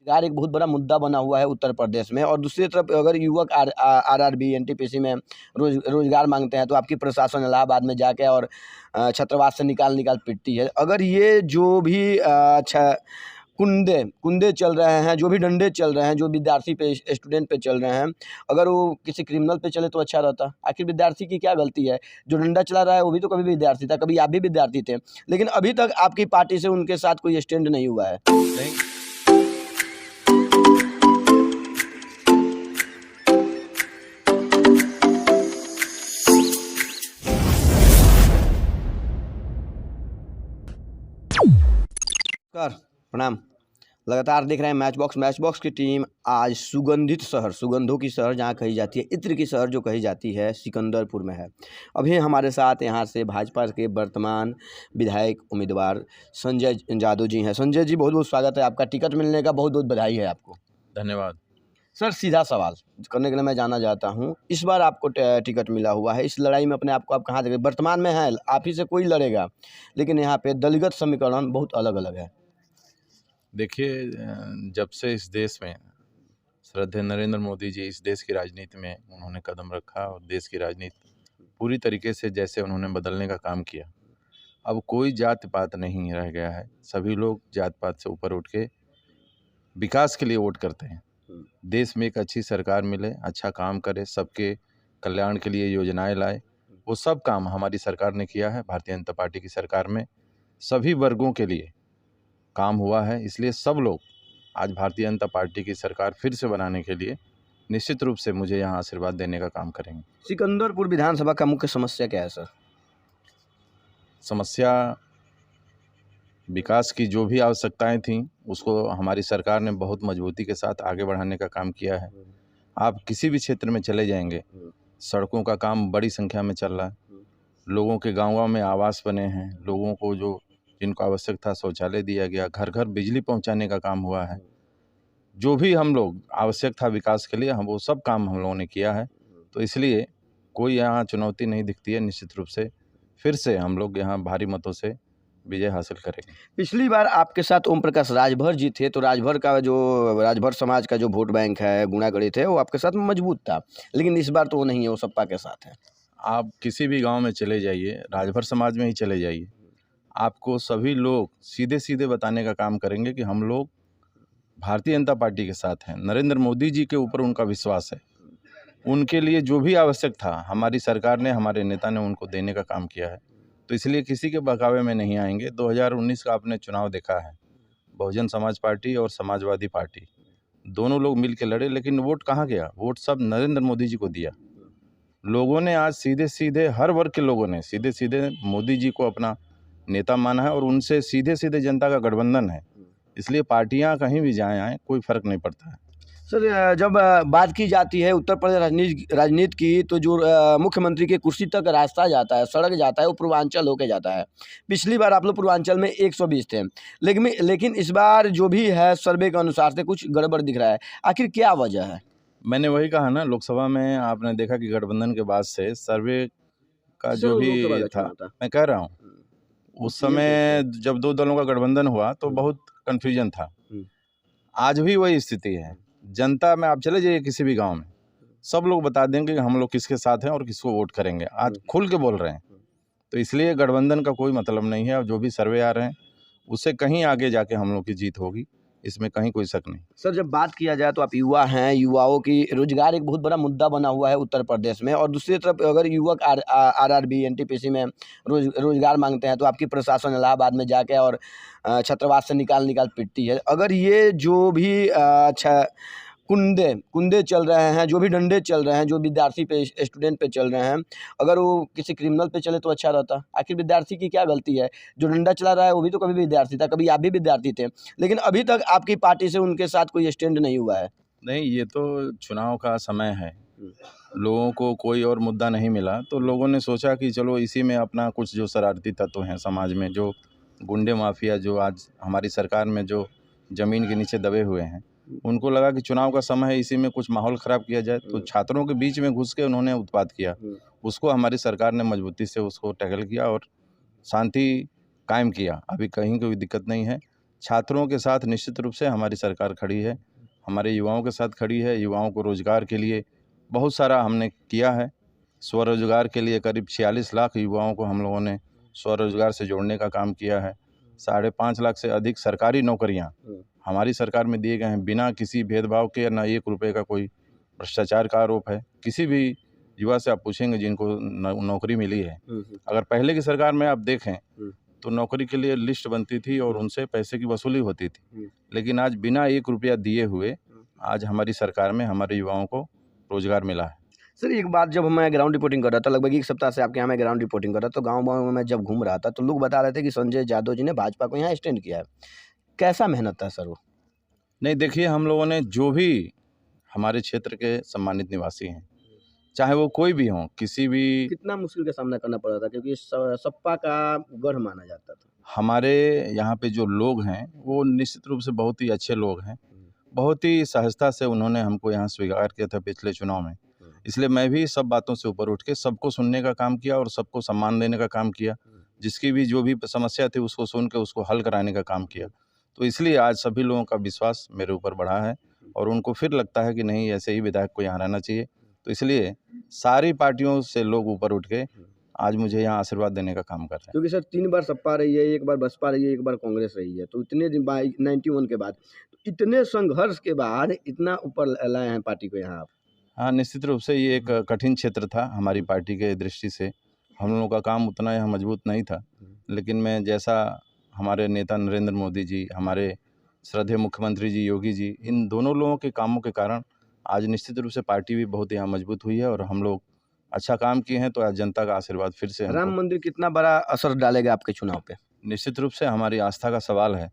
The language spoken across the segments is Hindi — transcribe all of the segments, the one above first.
रोजगार एक बहुत बड़ा मुद्दा बना हुआ है उत्तर प्रदेश में, और दूसरी तरफ अगर युवक आरआरबी एनटीपीसी में रोजगार मांगते हैं तो आपकी प्रशासन इलाहाबाद में जाके और छात्रावास से निकाल पीटती है। अगर ये जो भी कुंदे चल रहे हैं, जो भी डंडे चल रहे हैं, जो विद्यार्थी पे स्टूडेंट पे चल रहे हैं, अगर वो किसी क्रिमिनल पे चले तो अच्छा रहता। आखिर विद्यार्थी की क्या गलती है? जो डंडा चला रहा है वो भी तो कभी विद्यार्थी था, कभी आप भी विद्यार्थी थे, लेकिन अभी तक आपकी पार्टी से उनके साथ कोई स्टैंड नहीं हुआ है। नहीं। प्रणाम। लगातार देख रहे हैं मैच बॉक्स की टीम आज सुगंधित शहर, सुगंधों की शहर जहां कही जाती है, इत्र की शहर जो कही जाती है, सिकंदरपुर में है। अभी हमारे साथ यहां से भाजपा के वर्तमान विधायक उम्मीदवार संजय यादव जी हैं। संजय जी, बहुत बहुत स्वागत है आपका। टिकट मिलने का बहुत बहुत बधाई है आपको। धन्यवाद। सर, सीधा सवाल करने के लिए मैं जानना चाहता हूँ, इस बार आपको टिकट मिला हुआ है, इस लड़ाई में अपने आप को आप कहाँ देखें? वर्तमान में है, आप ही से कोई लड़ेगा, लेकिन यहाँ पे दलगत समीकरण बहुत अलग अलग है। देखिए, जब से इस देश में श्रद्धेय नरेंद्र मोदी जी इस देश की राजनीति में उन्होंने कदम रखा और देश की राजनीति पूरी तरीके से जैसे उन्होंने बदलने का काम किया, अब कोई जात पात नहीं रह गया है। सभी लोग जात पात से ऊपर उठ के विकास के लिए वोट करते हैं। देश में एक अच्छी सरकार मिले, अच्छा काम करे, सबके कल्याण के लिए योजनाएं लाए, वो सब काम हमारी सरकार ने किया है। भारतीय जनता पार्टी की सरकार में सभी वर्गों के लिए काम हुआ है, इसलिए सब लोग आज भारतीय जनता पार्टी की सरकार फिर से बनाने के लिए निश्चित रूप से मुझे यहाँ आशीर्वाद देने का काम करेंगे। सिकंदरपुर विधानसभा का मुख्य समस्या क्या है सर? समस्या विकास की जो भी आवश्यकताएं थीं उसको हमारी सरकार ने बहुत मजबूती के साथ आगे बढ़ाने का काम किया है। आप किसी भी क्षेत्र में चले जाएंगे, सड़कों का काम बड़ी संख्या में चल रहा है, लोगों के गाँवों में आवास बने हैं, लोगों को जो जिनको आवश्यक था शौचालय दिया गया, घर घर बिजली पहुंचाने का काम हुआ है। जो भी हम लोग आवश्यक था विकास के लिए, हम वो सब काम हम लोगों ने किया है। तो इसलिए कोई यहाँ चुनौती नहीं दिखती है। निश्चित रूप से फिर से हम लोग यहाँ भारी मतों से विजय हासिल करेंगे। पिछली बार आपके साथ ओम प्रकाश राजभर जी थे, तो राजभर समाज का जो वोट बैंक है, गुणागणित है, वो आपके साथ मजबूत था, लेकिन इस बार तो वो नहीं है, वो सपा के साथ है। आप किसी भी गांव में चले जाइए, राजभर समाज में ही चले जाइए, आपको सभी लोग सीधे सीधे बताने का काम करेंगे कि हम लोग भारतीय जनता पार्टी के साथ हैं। नरेंद्र मोदी जी के ऊपर उनका विश्वास है। उनके लिए जो भी आवश्यक था हमारी सरकार ने, हमारे नेता ने उनको देने का काम किया है। तो इसलिए किसी के बहकावे में नहीं आएंगे। 2019 का आपने चुनाव देखा है, बहुजन समाज पार्टी और समाजवादी पार्टी दोनों लोग मिल के लड़े, लेकिन वोट कहाँ गया? वोट सब नरेंद्र मोदी जी को दिया। लोगों ने आज सीधे सीधे, हर वर्ग के लोगों ने सीधे सीधे मोदी जी को अपना नेता माना है और उनसे सीधे सीधे जनता का गठबंधन है। इसलिए पार्टियां कहीं भी जाएं आएँ, कोई फर्क नहीं पड़ता है। सर, जब बात की जाती है उत्तर प्रदेश राजनीति की, तो जो मुख्यमंत्री के कुर्सी तक रास्ता जाता है, सड़क जाता है, वो पूर्वांचल होके जाता है। पिछली बार आप लोग पूर्वांचल में 120 थे, लेकिन इस बार जो भी है सर्वे के अनुसार से कुछ गड़बड़ दिख रहा है। आखिर क्या वजह है? मैंने वही कहा ना, लोकसभा में आपने देखा कि गठबंधन के बाद से सर्वे का सर, जो वो भी लोकसभा का था, चुनाव था। मैं कह रहा हूँ उस समय जब दो दलों का गठबंधन हुआ तो बहुत कन्फ्यूजन था। आज भी वही स्थिति है। जनता में आप चले जाइए किसी भी गांव में, सब लोग बता देंगे कि हम लोग किसके साथ हैं और किसको वोट करेंगे। आज खुल के बोल रहे हैं। तो इसलिए गठबंधन का कोई मतलब नहीं है और जो भी सर्वे आ रहे हैं उससे कहीं आगे जाके हम लोग की जीत होगी, इसमें कहीं कोई शक नहीं। सर, जब बात किया जाए तो आप युवा हैं, युवाओं की रोजगार एक बहुत बड़ा मुद्दा बना हुआ है उत्तर प्रदेश में, और दूसरी तरफ अगर युवक आरआरबी एनटीपीसी में रोजगार मांगते हैं तो आपकी प्रशासन इलाहाबाद में जाके और छात्रावास से निकाल पीटती है। अगर ये जो भी कुंदे चल रहे हैं, जो भी डंडे चल रहे हैं, जो विद्यार्थी पे स्टूडेंट पे चल रहे हैं, अगर वो किसी क्रिमिनल पे चले तो अच्छा रहता। आखिर विद्यार्थी की क्या गलती है? जो डंडा चला रहा है वो भी तो कभी विद्यार्थी था, कभी आप भी विद्यार्थी थे, लेकिन अभी तक आपकी पार्टी से उनके साथ कोई स्टैंड नहीं हुआ है। नहीं, ये तो चुनाव का समय है, लोगों को कोई और मुद्दा नहीं मिला तो लोगों ने सोचा कि चलो इसी में अपना कुछ जो शरारती तत्व हैं समाज में, जो गुंडे माफिया जो आज हमारी सरकार में जो ज़मीन के नीचे दबे हुए हैं, उनको लगा कि चुनाव का समय है, इसी में कुछ माहौल ख़राब किया जाए। तो छात्रों के बीच में घुस के उन्होंने उत्पात किया। उसको हमारी सरकार ने मजबूती से उसको टैकल किया और शांति कायम किया। अभी कहीं कोई दिक्कत नहीं है। छात्रों के साथ निश्चित रूप से हमारी सरकार खड़ी है, हमारे युवाओं के साथ खड़ी है। युवाओं को रोज़गार के लिए बहुत सारा हमने किया है। स्वरोज़गार के लिए करीब 46 लाख युवाओं को हम लोगों ने स्वरोज़गार से जोड़ने का काम किया है। 5.5 लाख से अधिक सरकारी नौकरियां हमारी सरकार में दिए गए हैं, बिना किसी भेदभाव के। ना 1 रुपये का कोई भ्रष्टाचार का आरोप है। किसी भी युवा से आप पूछेंगे जिनको नौकरी मिली है। अगर पहले की सरकार में आप देखें तो नौकरी के लिए लिस्ट बनती थी और उनसे पैसे की वसूली होती थी, लेकिन आज बिना 1 रुपया दिए हुए आज हमारी सरकार में हमारे युवाओं को रोजगार मिला है। सर एक बात, जब मैं ग्राउंड रिपोर्टिंग कर रहा था, लगभग 1 सप्ताह से आपके यहाँ मैं ग्राउंड रिपोर्टिंग कर रहा था, तो गाँव-वाँव में मैं जब घूम रहा था तो लोग बता रहे थे कि संजय यादव जी ने भाजपा को यहाँ स्टैंड किया है। कैसा मेहनत था सर वो? नहीं, देखिए, हम लोगों ने जो भी हमारे क्षेत्र के सम्मानित निवासी हैं, चाहे वो कोई भी हों, किसी भी, कितना मुश्किल का सामना करना पड़ा था, क्योंकि सपा का गढ़ माना जाता था। हमारे यहाँ पे जो लोग हैं वो निश्चित रूप से बहुत ही अच्छे लोग हैं। बहुत ही सहजता से उन्होंने हमको यहाँ स्वीकार किया था पिछले चुनाव में। इसलिए मैं भी सब बातों से ऊपर उठ के सबको सुनने का काम किया और सबको सम्मान देने का काम किया। जिसकी भी जो भी समस्या थी उसको सुन के उसको हल कराने का काम किया। तो इसलिए आज सभी लोगों का विश्वास मेरे ऊपर बढ़ा है और उनको फिर लगता है कि नहीं, ऐसे ही विधायक को यहाँ रहना चाहिए। तो इसलिए सारी पार्टियों से लोग ऊपर उठ के आज मुझे यहाँ आशीर्वाद देने का काम कर रहे हैं। क्योंकि सर 3 बार सपा रही है, 1 बार बसपा रही है, 1 बार कांग्रेस रही है, तो इतने दिन बाद 91 के बाद, तो इतने संघर्ष के बाद इतना ऊपर लाए हैं पार्टी को यहाँ आप। हाँ, निश्चित रूप से ये एक कठिन क्षेत्र था हमारी पार्टी के दृष्टि से। हम लोगों का काम उतना यहाँ मजबूत नहीं था, लेकिन मैं जैसा हमारे नेता नरेंद्र मोदी जी, हमारे श्रद्धेय मुख्यमंत्री जी योगी जी, इन दोनों लोगों के कामों के कारण आज निश्चित रूप से पार्टी भी बहुत यहाँ मजबूत हुई है और हम लोग अच्छा काम किए हैं। तो आज जनता का आशीर्वाद फिर से राम हमको, मंदिर कितना बड़ा असर डालेगा आपके चुनाव पे? निश्चित रूप से हमारी आस्था का सवाल है।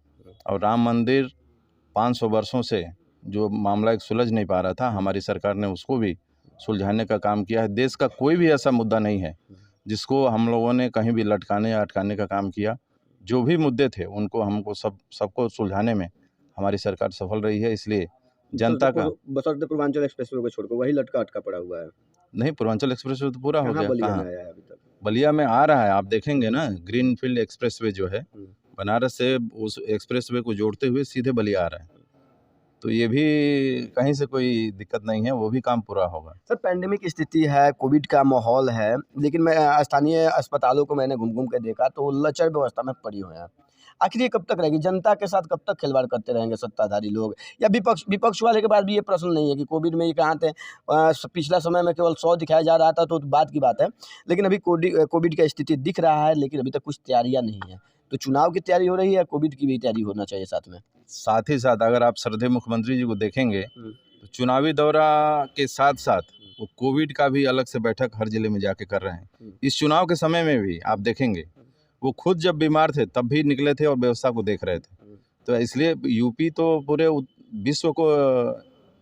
और राम मंदिर 500 वर्षों से जो मामला एक सुलझ नहीं पा रहा था, हमारी सरकार ने उसको भी सुलझाने का काम किया है। देश का कोई भी ऐसा मुद्दा नहीं है जिसको हम लोगों ने कहीं भी लटकाने या अटकाने का काम किया। जो भी मुद्दे थे उनको हमको सबको सुलझाने में हमारी सरकार सफल रही है। इसलिए जनता का, बशर्ते पूर्वांचल एक्सप्रेसवे को छोड़कर वही लटका अटका पड़ा हुआ है। नहीं, पूर्वांचल एक्सप्रेसवे तो पूरा हो कहाँ गया। बलिया कहाँ? में आया है अभी तक? बलिया में आ रहा है, आप देखेंगे ना, ग्रीनफील्ड एक्सप्रेसवे जो है बनारस से उस एक्सप्रेसवे को जोड़ते हुए सीधे बलिया आ रहा है। तो ये भी कहीं से कोई दिक्कत नहीं है, वो भी काम पूरा होगा। सर पैंडेमिक स्थिति है, कोविड का माहौल है, लेकिन मैं स्थानीय अस्पतालों को मैंने घूम-घूम के देखा तो लचर व्यवस्था में पड़ी हुए हैं। आखिर ये कब तक रहेगी? जनता के साथ कब तक खिलवाड़ करते रहेंगे सत्ताधारी लोग? या विपक्ष वाले के पास भी ये प्रश्न नहीं है कि कोविड में ये कहाँ थे? पिछला समय में केवल 100 दिखाया जा रहा था तो बात की बात है, लेकिन अभी कोविड का स्थिति दिख रहा है, लेकिन अभी तक कुछ तैयारियाँ नहीं है। तो चुनाव की तैयारी हो रही है, कोविड की भी तैयारी होना चाहिए साथ में। साथ ही साथ अगर आप श्रद्धेय मुख्यमंत्री जी को देखेंगे तो चुनावी दौरा के साथ साथ वो कोविड का भी अलग से बैठक हर जिले में जाके कर रहे हैं। इस चुनाव के समय में भी आप देखेंगे वो खुद जब बीमार थे तब भी निकले थे और व्यवस्था को देख रहे थे। तो इसलिए यूपी तो पूरे विश्व को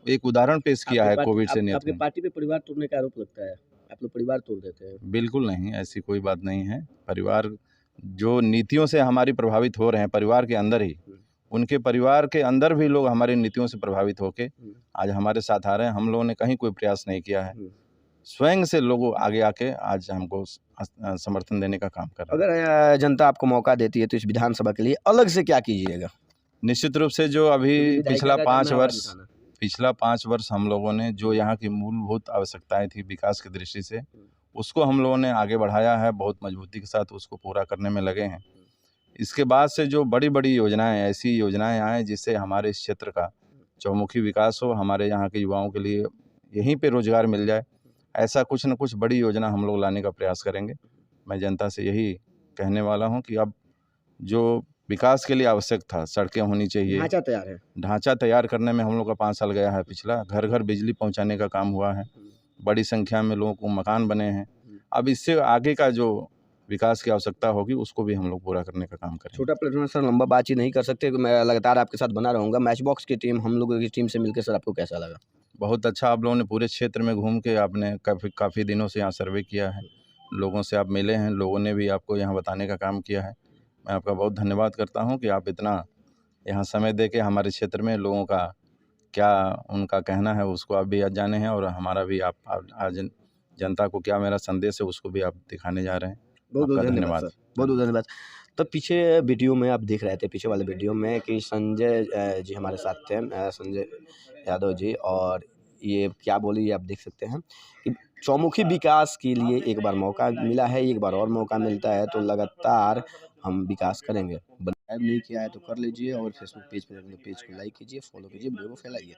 एक उदाहरण पेश किया है कोविड से निपटने आपके में। पार्टी पे परिवार तोड़ने का आरोप लगता है, आप लोग परिवार तोड़ देते हैं। बिल्कुल नहीं, ऐसी कोई बात नहीं है। परिवार जो नीतियों से हमारी प्रभावित हो रहे हैं, परिवार के अंदर ही, उनके परिवार के अंदर भी लोग हमारी नीतियों से प्रभावित होके आज हमारे साथ आ रहे हैं। हम लोगों ने कहीं कोई प्रयास नहीं किया है, स्वयं से लोग आगे आके आज हमको समर्थन देने का काम कर रहे हैं। अगर जनता आपको मौका देती है तो इस विधानसभा के लिए अलग से क्या कीजिएगा? निश्चित रूप से जो अभी विधायिका पिछला का 5 काम है वर्ष आवाज उठाना। पिछला 5 वर्ष हम लोगों ने जो यहाँ की मूलभूत आवश्यकताएं थी विकास की दृष्टि से, उसको हम लोगों ने आगे बढ़ाया है, बहुत मजबूती के साथ उसको पूरा करने में लगे हैं। इसके बाद से जो बड़ी-बड़ी योजनाएं, ऐसी योजनाएं आएँ जिससे हमारे इस क्षेत्र का चहुमुखी विकास हो, हमारे यहाँ के युवाओं के लिए यहीं पे रोजगार मिल जाए, ऐसा कुछ न कुछ बड़ी योजना हम लोग लाने का प्रयास करेंगे। मैं जनता से यही कहने वाला हूँ कि अब जो विकास के लिए आवश्यक था, सड़कें होनी चाहिए, ढांचा तैयार है। ढांचा तैयार करने में हम लोग का 5 साल गया है पिछला। घर-घर बिजली पहुँचाने का काम हुआ है, बड़ी संख्या में लोगों को मकान बने हैं। अब इससे आगे का जो विकास की आवश्यकता होगी उसको भी हम लोग पूरा करने का काम करेंगे। छोटा प्लेटफॉर्म सर, लंबा बातचीत नहीं कर सकते, मैं लगातार आपके साथ बना रहूँगा। मैच बॉक्स की टीम, हम लोगों की टीम से मिलकर सर आपको कैसा लगा? बहुत अच्छा, आप लोगों ने पूरे क्षेत्र में घूम के आपने काफ़ी दिनों से यहाँ सर्वे किया है, लोगों से आप मिले हैं, लोगों ने भी आपको यहाँ बताने का काम किया है। मैं आपका बहुत धन्यवाद करता हूँ कि आप इतना यहाँ समय दे के हमारे क्षेत्र में लोगों का क्या उनका कहना है उसको आप भी आज जाने हैं और हमारा भी आप आज जनता को क्या मेरा संदेश है उसको भी आप दिखाने जा रहे हैं। बहुत-बहुत आपका धन्यवाद सर, बहुत-बहुत धन्यवाद। तो पीछे वीडियो में आप देख रहे थे, पीछे वाले वीडियो में कि संजय जी हमारे साथ थे, संजय यादव जी, और ये क्या बोले ये आप देख सकते हैं कि चौमुखी विकास के लिए एक बार मौका मिला है, एक बार और मौका मिलता है तो लगातार हम विकास करेंगे। सब्सक्राइब नहीं किया है तो कर लीजिए, और फेसबुक पेज पे पेज को लाइक कीजिए, फॉलो कीजिए, वीडियो को फैलाइए।